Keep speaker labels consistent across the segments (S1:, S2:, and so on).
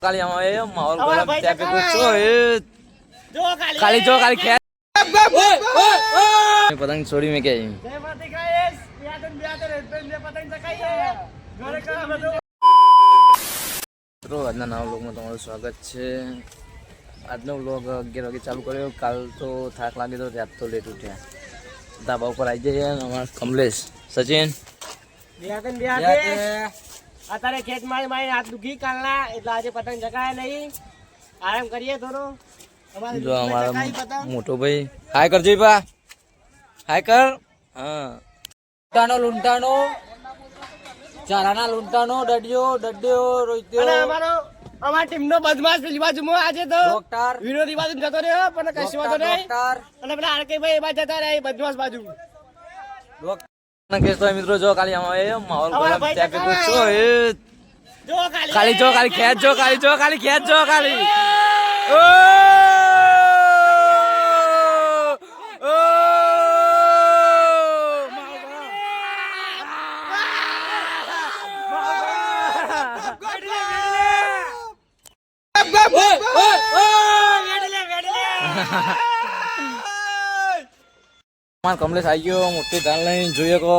S1: કાલી અમારે માહોલ ગરમ ત્યાં કે ગુસ્સો એ જો કાલી ખેત પતંગ છોડી મે કે જય માતા ગાઈસ બ્યાતન પતંગ ચકાઈએ ઘરે કા બધું મિત્રો આજના નવા વ્લોગમાં તમારું સ્વાગત છે। આજનો વ્લોગ 11 વાગે ચાલુ કર્યો। કાલ તો થાક લાગી તો રાત તો લેટ ઉઠ્યા। ધાબા ઉપર આવી જઈએ અમાર કમલેશ સચિન
S2: બ્યાતન અત્યારે ખેત માં હાથ દુખી કાલના એટલે આજે પતંગ ચકાય નહીં, આરામ કરીએ થોડો।
S1: જો અમારા મોટો ભાઈ હાય કરજો બા, હાય કર। હા લૂંટાનો ચારાના લૂંટાનો ડડિયો રોઈત્યો
S2: અને અમાર ટીમ નો બદમાશ પેલી બાજુમાં આજે તો
S1: ડોક્ટર
S2: વિરોધી બાજુ જતો રહ્યો પણ કશું વાતો નહીં। અને પેલા આરકે ભાઈ એ બાજુ જતા રહ્યા બદમાશ બાજુ
S1: ડોક્ટર કેસ મિત્રો જો કાલી અમારે માહોલ ગરમ ત્યાં કે ગુસ્સો એ
S2: જો
S1: કાલી ખેત જો કાલી ખેત જો કાલી ઓ કમલેશ આવી ગયો મોટી ઢાલ લઈને જોઈએ કો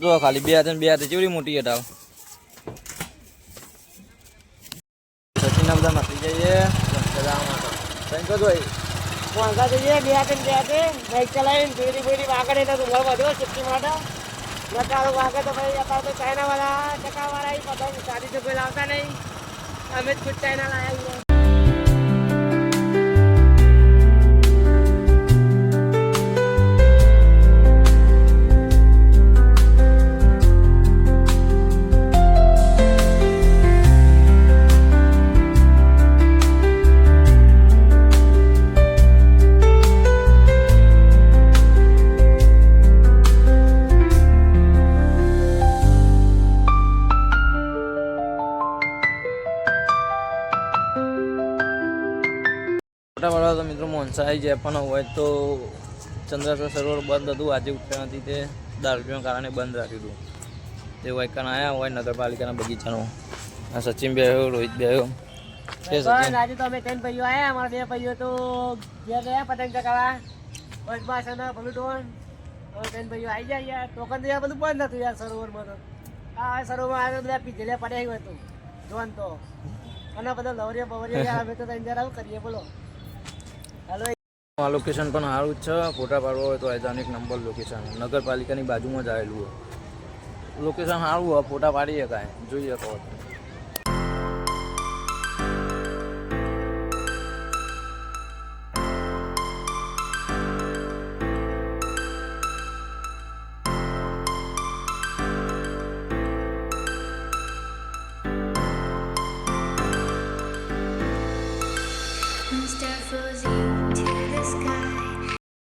S1: જો ખાલી બે હાથે ચેવડી મોટી ઢાલ સચિન બધા નાખી જઈએ
S2: બે હાથે બાઈક ચલાવીને દોરી બોરી વાગડે તો ઊંઘવા બધો ચીપકી માટે નકારો વાગે તો ભાઈ અત્યારે તો ચાઇના વાળા ચકા વાળા પતંગ સારી તો કોઈ લાવતા નહીં, અમે જ ખુદ ચાઇના લાવ્યા।
S1: મોટાવાળા તો મિત્રો મોનસાઈ જે પણ હોય તો ચંદ્રેશ્વર સરોવર બંધ હતું, આજે ઉઠ્યા નથી તે દારૂના કારણે બંધ રાખ્યું હતું। તે વાયકાન આવ્યા હોય નગરપાલિકાના બગીચાનો આ સચિન બેહ્યો રોહિત બેહ્યો
S2: આજે તો અમે 3 ભાઈઓ આવ્યા, અમારા 2 ભાઈઓ તો ઘેર ગયા પતંગ ચકાવવા બસમાં છે ને ભલુટોન। હવે 3 ભાઈઓ આવી જાય યાર, ટોકન તો બધું બંધ હતું યાર સરોવરમાં તો। આ સરોવરમાં આવે બધા પીધેલા પડ્યા હતું જોન તો અને બધા લવરિયા બવરિયા યાર અમે તો તંજાર આવું કરીએ બોલો।
S1: આ લોકેશન પણ સારું જ છે, ફોટા પાડવા હોય તો આઈજાનિક નંબર લોકેશન નગરપાલિકાની બાજુમાં જ આવેલું હોય, લોકેશન સારું હોય ફોટા પાડી શકાય, જોઈએ કહો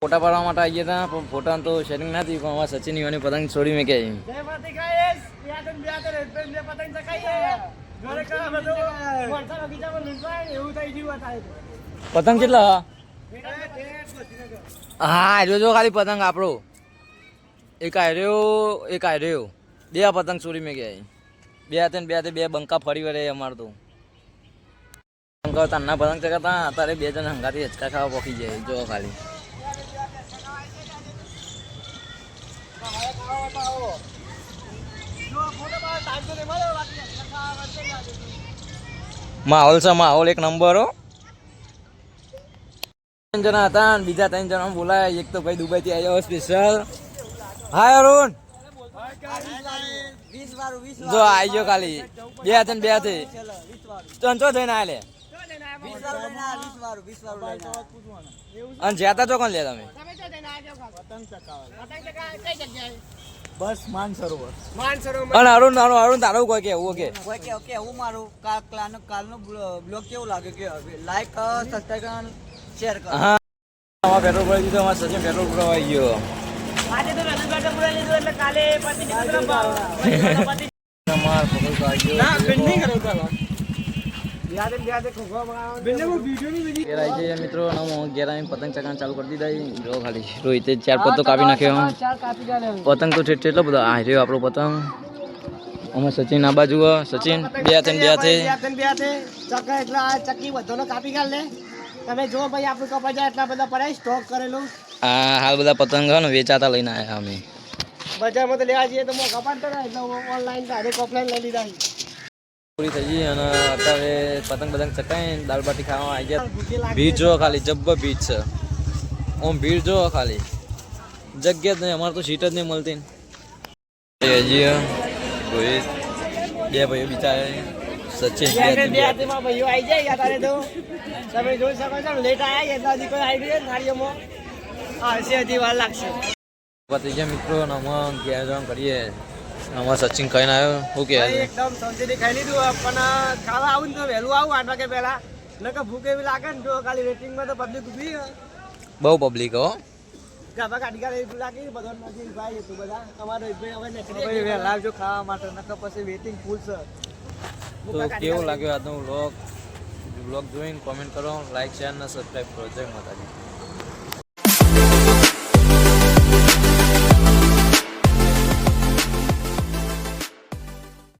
S1: ફોટા પાડવા માટે આવીએ હતા પણ ફોટા તો શેરિંગ નથી, પણ અમારા સચિન યુવાની પતંગ છોડી મેં કે
S2: જય માતા ગાઈસ બ્યાતન પતંગ ચકાઈએ ઘરે કા બધું મોરસા બગીચામાં લૂંટવાય એવું થઈ ગયું હતા।
S1: પતંગ કેટલા હા જો ખાલી પતંગ આપણો એક આર્યો બે પતંગ છોડી મેં કે બે હાથે બે બંકા ફરી વળે અમારે તો તાના પતંગ ચગાતા અત્યારે 2 જણ હંગાથી હચકા ખાવા પોકી જાય જો ખાલી માહોલ એક નંબર હો। 3 જણા હતા બીજા 3 જણા બોલાયા, એક તો ભાઈ દુબઈ થી આવ્યો સ્પેશિયલ। હાય અરુણ જો આવી ગયો ખાલી બે હાથે ચંચો થઈને આલે અને જ્યાતા તો કોણ લે તમે
S2: બસ માનસરોવર
S1: અને અરુણ તારું કોઈ કેવું
S3: કે હું મારું કાલનો બ્લોગ કેવું લાગે કે લાઈક સબસ્ક્રાઇબ શેર કરો।
S1: હા પેટ્રોલ પડી દીધો, અમારા સચિન પેટ્રોલ પુરાવાઈ ગયો
S2: આજે તો વેલું ગાડી પુરાઈ લીધું એટલે કાલે પતિ
S1: મિત્રો ઘેરા પતંગ ચગાવવાનું ચાલુ કરી દીધા જો ખાલી રોહિતે 4 પત્તો કાપી નાખ્યો, પતંગ તો એટલો બધો આ રહ્યો આપણો પતંગ અમે સચિન આ બાજુ સચિન બે હાથે
S2: ચક્કા એટલે આ ચક્કી બધોનો કાપી કાઢ લે તમે જો ભાઈ આપણું કપાઈ જાય એટલા બધા પડાય સ્ટોક કરેલું
S1: આ હાલ બધા પતંગ ને વેચાતા લઈને આવ્યા અમે
S2: બજારમાં તો લેવા જઈએ તો મો કપાડતો ને એટલે ઓનલાઈન ડાયરેક્ટ ઓફલાઈન લઈ લીધા
S1: પૂરી થઈ ગઈ અને અત્યારે પતંગ ચકાઈને દાળ બાટી ખાવા આવી ગયા ભીડ જો ખાલી જબ્બર ભીડ છે ઓમ ભીડ જો ખાલી જગ્યા જ નહીં અમારે તો સીટ જ નહીં મળતી હજી રોહિત બે ભાઈઓ બિચારે સચિન
S2: બે હાથમાં ભાઈઓ આવી જાય અત્યારે તો તમે જોઈ શકો છો લેટ આવ્યા એટલે હજી કોઈ આવી ગયું થાળીઓમાં આવશે હજી વાર લાગશે
S1: પતી ગયા મિત્રો અને અમે ઘેર જવાનું કરીએ અમારે સચિન કહીને આવ્યો શું કહે
S2: એકદમ શાંતિથી ખાઈ લીધું પણ ખાવા આવું ને તો વહેલું આવું 8 વાગે પહેલા નકર ભૂખ એવી લાગે ને જો ખાલી વેટિંગમાં તો પબ્લિક ઉભી
S1: બહુ પબ્લિક હો
S2: ગાભા કાઢી કાઢી લાગી બધા નથી ભાઈ હતું બધા અમારો ભાઈ હવે નીકળી
S3: ભાઈ વહેલા આવજો ખાવા માટે નકર પછી વેટિંગ ફૂલ છે
S1: તો કેવું લાગ્યો આજનો વ્લોગ જોઈને કોમેન્ટ કરો લાઈક શેર અને સબસ્ક્રાઈબ કરો જય માતાજી